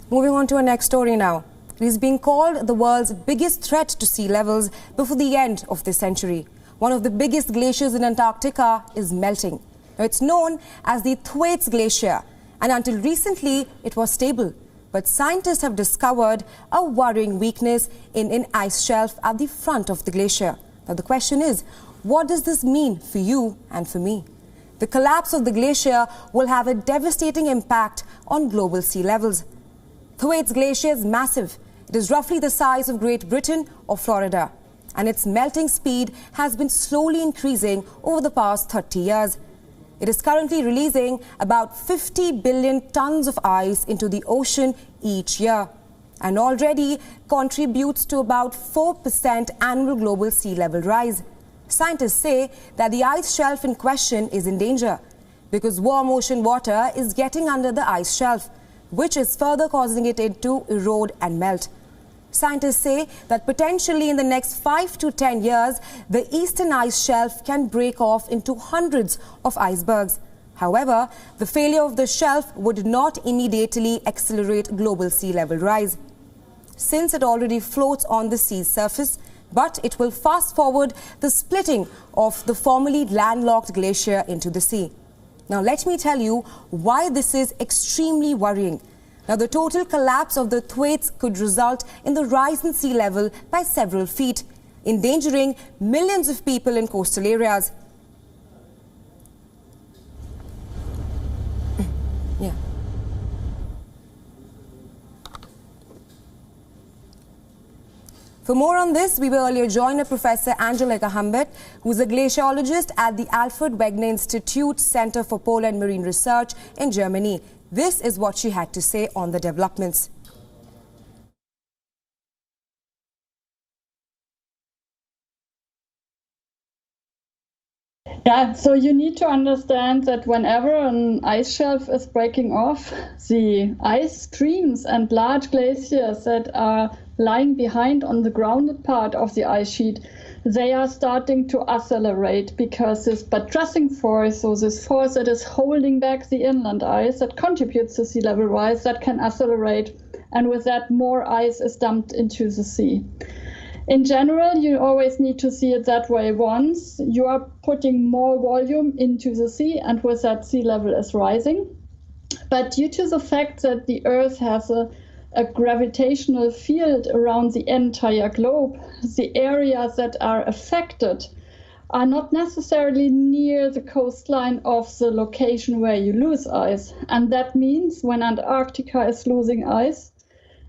Moving on to our next story now. It is being called the world's biggest threat to sea levels before the end of this century. One of the biggest glaciers in Antarctica is melting. Now, it's known as the Thwaites Glacier, and until recently it was stable. But scientists have discovered a worrying weakness in an ice shelf at the front of the glacier. Now the question is, what does this mean for you and for me? The collapse of the glacier will have a devastating impact on global sea levels. Thwaites Glacier is massive. It is roughly the size of Great Britain or Florida, and its melting speed has been slowly increasing over the past 30 years. It is currently releasing about 50 billion tons of ice into the ocean each year, and already contributes to about 4% annual global sea level rise. Scientists say that the ice shelf in question is in danger because warm ocean water is getting under the ice shelf, which is further causing it to erode and melt. Scientists say that potentially in the next 5 to 10 years, the eastern ice shelf can break off into hundreds of icebergs. However, the failure of the shelf would not immediately accelerate global sea level rise, since it already floats on the sea's surface, but it will fast forward the splitting of the formerly landlocked glacier into the sea. Now, let me tell you why this is extremely worrying. Now, the total collapse of the Thwaites could result in the rise in sea level by several feet, endangering millions of people in coastal areas. Yeah. For more on this, we were earlier joined by Professor Angelica Humbert, who is a glaciologist at the Alfred Wegener Institute Center for Polar and Marine Research in Germany. This is what she had to say on the developments. Yeah, so you need to understand that whenever an ice shelf is breaking off, the ice streams and large glaciers that are lying behind on the grounded part of the ice sheet, they are starting to accelerate because this buttressing force, so this force that is holding back the inland ice that contributes to sea level rise, that can accelerate, and with that more ice is dumped into the sea. In general, you always need to see it that way. Once you are putting more volume into the sea, and with that sea level is rising. But due to the fact that the Earth has a gravitational field around the entire globe, the areas that are affected are not necessarily near the coastline of the location where you lose ice. And that means when Antarctica is losing ice,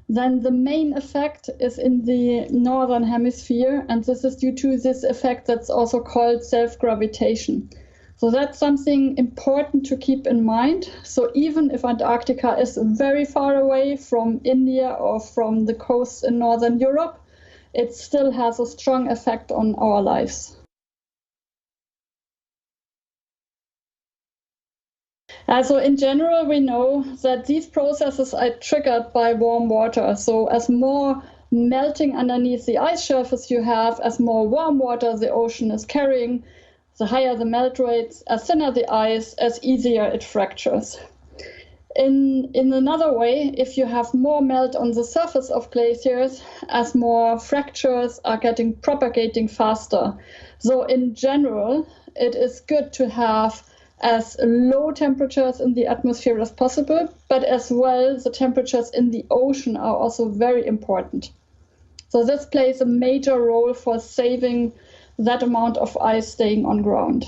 then the main effect is in the northern hemisphere, and this is due to this effect that's also called self-gravitation. So that's something important to keep in mind. So even if Antarctica is very far away from India or from the coast in northern Europe, it still has a strong effect on our lives. So in general, we know that these processes are triggered by warm water. So as more melting underneath the ice surface you have, as more warm water the ocean is carrying, the higher the melt rates, as thinner the ice, as easier it fractures. In another way, if you have more melt on the surface of glaciers, as more fractures are propagating faster. So in general, it is good to have as low temperatures in the atmosphere as possible, but as well the temperatures in the ocean are also very important. So this plays a major role for saving that amount of ice staying on ground.